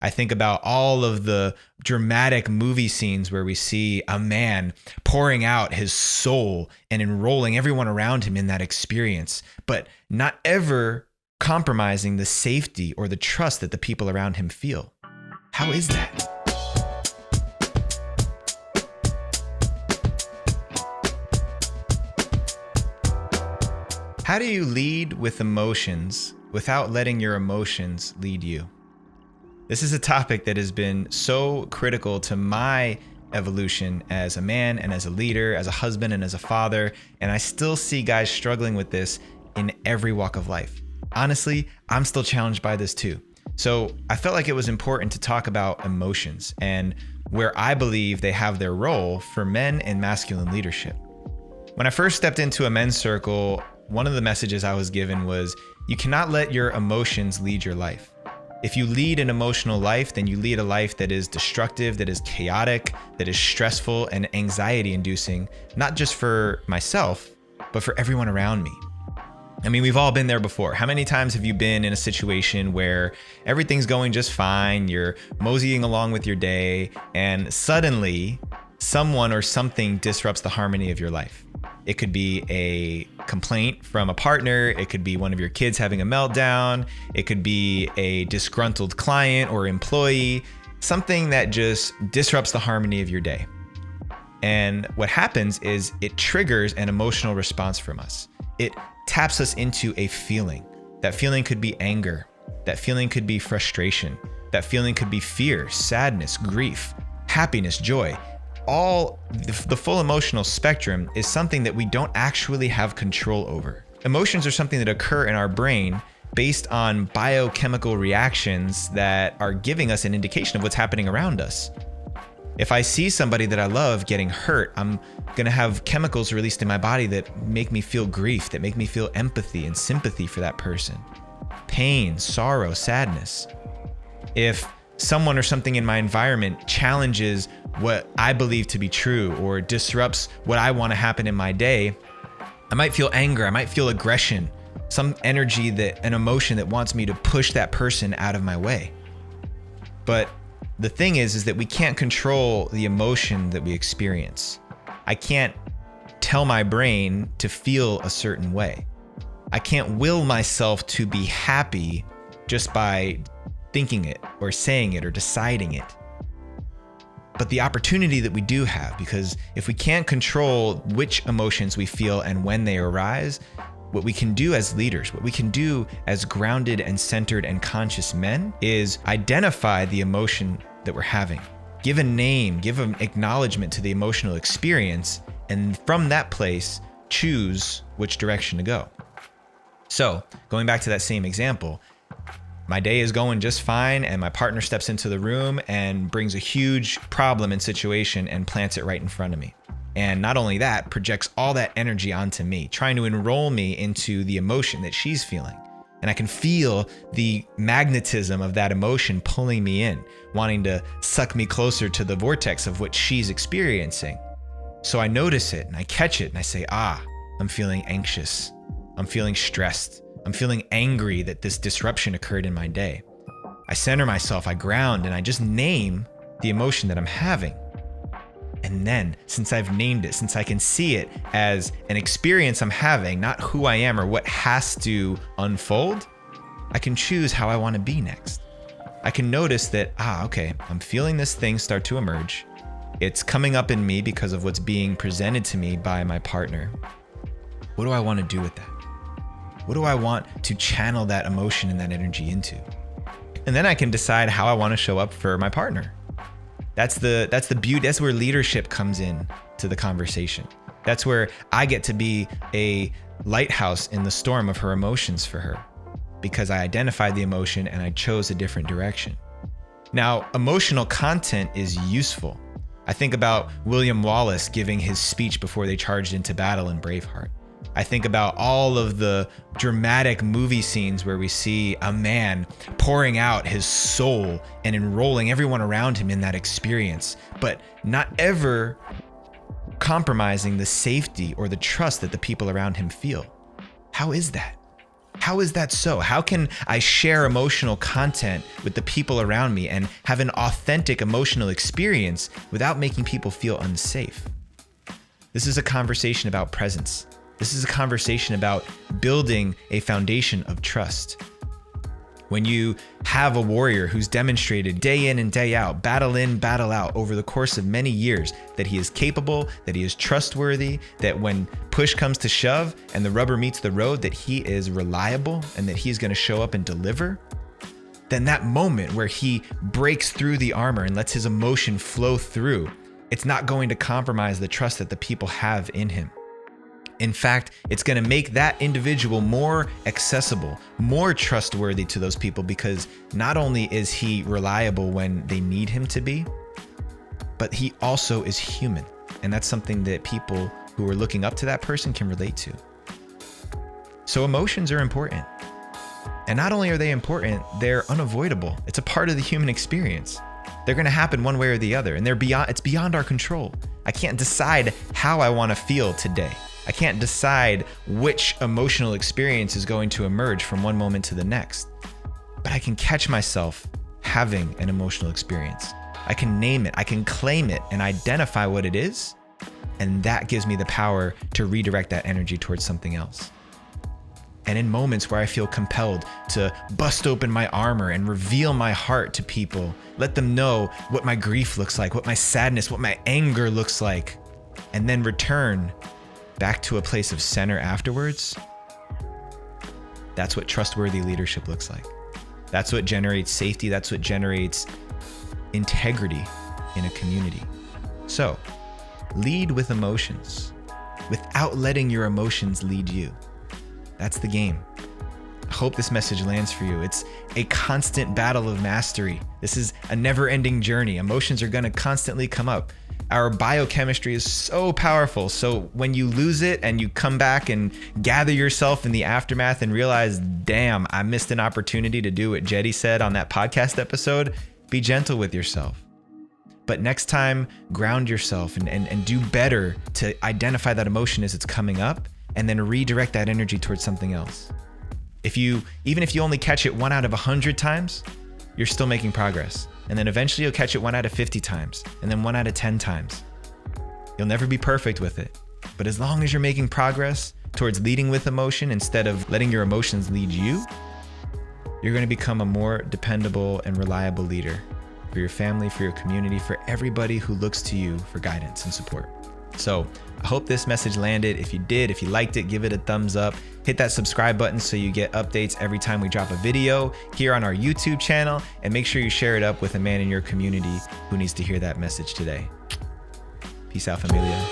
I think about all of the dramatic movie scenes where we see a man pouring out his soul and enrolling everyone around him in that experience, but not ever compromising the safety or the trust that the people around him feel. How is that? How do you lead with emotions without letting your emotions lead you? This is a topic that has been so critical to my evolution as a man and as a leader, as a husband and as a father, and I still see guys struggling with this in every walk of life. Honestly, I'm still challenged by this too. So I felt like it was important to talk about emotions and where I believe they have their role for men in masculine leadership. When I first stepped into a men's circle, one of the messages I was given was, you cannot let your emotions lead your life. If you lead an emotional life, then you lead a life that is destructive, that is chaotic, that is stressful and anxiety inducing, not just for myself, but for everyone around me. I mean, we've all been there before. How many times have you been in a situation where everything's going just fine, you're moseying along with your day, and suddenly someone or something disrupts the harmony of your life? It could be a complaint from a partner. It could be one of your kids having a meltdown. It could be a disgruntled client or employee, something that just disrupts the harmony of your day. And what happens is it triggers an emotional response from us. It taps us into a feeling. That feeling could be anger. That feeling could be frustration. That feeling could be fear, sadness, grief, happiness, joy. All the full emotional spectrum is something that we don't actually have control over. Emotions are something that occur in our brain based on biochemical reactions that are giving us an indication of what's happening around us. If I see somebody that I love getting hurt, I'm gonna have chemicals released in my body that make me feel grief, that make me feel empathy and sympathy for that person. Pain, sorrow, sadness. If someone or something in my environment challenges what I believe to be true or disrupts what I want to happen in my day, I might feel anger, I might feel aggression, some energy, an emotion that wants me to push that person out of my way. But the thing is that we can't control the emotion that we experience. I can't tell my brain to feel a certain way. I can't will myself to be happy just by thinking it or saying it or deciding it. But the opportunity that we do have, because if we can't control which emotions we feel and when they arise, what we can do as leaders, what we can do as grounded and centered and conscious men is identify the emotion that we're having. Give a name, give an acknowledgement to the emotional experience, and from that place, choose which direction to go. So, going back to that same example, my day is going just fine, and my partner steps into the room and brings a huge problem and situation and plants it right in front of me. And not only that, projects all that energy onto me, trying to enroll me into the emotion that she's feeling. And I can feel the magnetism of that emotion pulling me in, wanting to suck me closer to the vortex of what she's experiencing. So I notice it and I catch it and I say, I'm feeling anxious. I'm feeling stressed. I'm feeling angry that this disruption occurred in my day. I center myself, I ground, and I just name the emotion that I'm having. And then, since I've named it, since I can see it as an experience I'm having, not who I am or what has to unfold, I can choose how I want to be next. I can notice that, okay, I'm feeling this thing start to emerge. It's coming up in me because of what's being presented to me by my partner. What do I want to do with that? What do I want to channel that emotion and that energy into? And then I can decide how I want to show up for my partner. That's the beauty. That's where leadership comes in to the conversation. That's where I get to be a lighthouse in the storm of her emotions for her, because I identified the emotion and I chose a different direction. Now, emotional content is useful. I think about William Wallace giving his speech before they charged into battle in Braveheart. I think about all of the dramatic movie scenes where we see a man pouring out his soul and enrolling everyone around him in that experience, but not ever compromising the safety or the trust that the people around him feel. How is that? How is that so? How can I share emotional content with the people around me and have an authentic emotional experience without making people feel unsafe? This is a conversation about presence. This is a conversation about building a foundation of trust. When you have a warrior who's demonstrated day in and day out, battle in, battle out over the course of many years, that he is capable, that he is trustworthy, that when push comes to shove and the rubber meets the road, that he is reliable and that he's going to show up and deliver, then that moment where he breaks through the armor and lets his emotion flow through, it's not going to compromise the trust that the people have in him. In fact, it's going to make that individual more accessible, more trustworthy to those people, because not only is he reliable when they need him to be, but he also is human. And that's something that people who are looking up to that person can relate to. So emotions are important. And not only are they important, they're unavoidable. It's a part of the human experience. They're going to happen one way or the other, and it's beyond our control. I can't decide how I want to feel today. I can't decide which emotional experience is going to emerge from one moment to the next, but I can catch myself having an emotional experience. I can name it, I can claim it and identify what it is, and that gives me the power to redirect that energy towards something else. And in moments where I feel compelled to bust open my armor and reveal my heart to people, let them know what my grief looks like, what my sadness, what my anger looks like, and then return back to a place of center afterwards, that's what trustworthy leadership looks like. That's what generates safety. That's what generates integrity in a community. So, lead with emotions without letting your emotions lead you. That's the game. I hope this message lands for you. It's a constant battle of mastery. This is a never-ending journey. Emotions are going to constantly come up. Our biochemistry is so powerful. So when you lose it and you come back and gather yourself in the aftermath and realize, damn, I missed an opportunity to do what Jeddy said on that podcast episode, be gentle with yourself. But next time, ground yourself and do better to identify that emotion as it's coming up and then redirect that energy towards something else. Even if you only catch it 1 out of 100 times, you're still making progress. And then eventually you'll catch it 1 out of 50 times, and then 1 out of 10 times. You'll never be perfect with it. But as long as you're making progress towards leading with emotion instead of letting your emotions lead you, you're going to become a more dependable and reliable leader for your family, for your community, for everybody who looks to you for guidance and support. So I hope this message landed. If you did, if you liked it, give it a thumbs up. Hit that subscribe button so you get updates every time we drop a video here on our YouTube channel. And make sure you share it up with a man in your community who needs to hear that message today. Peace out, familia.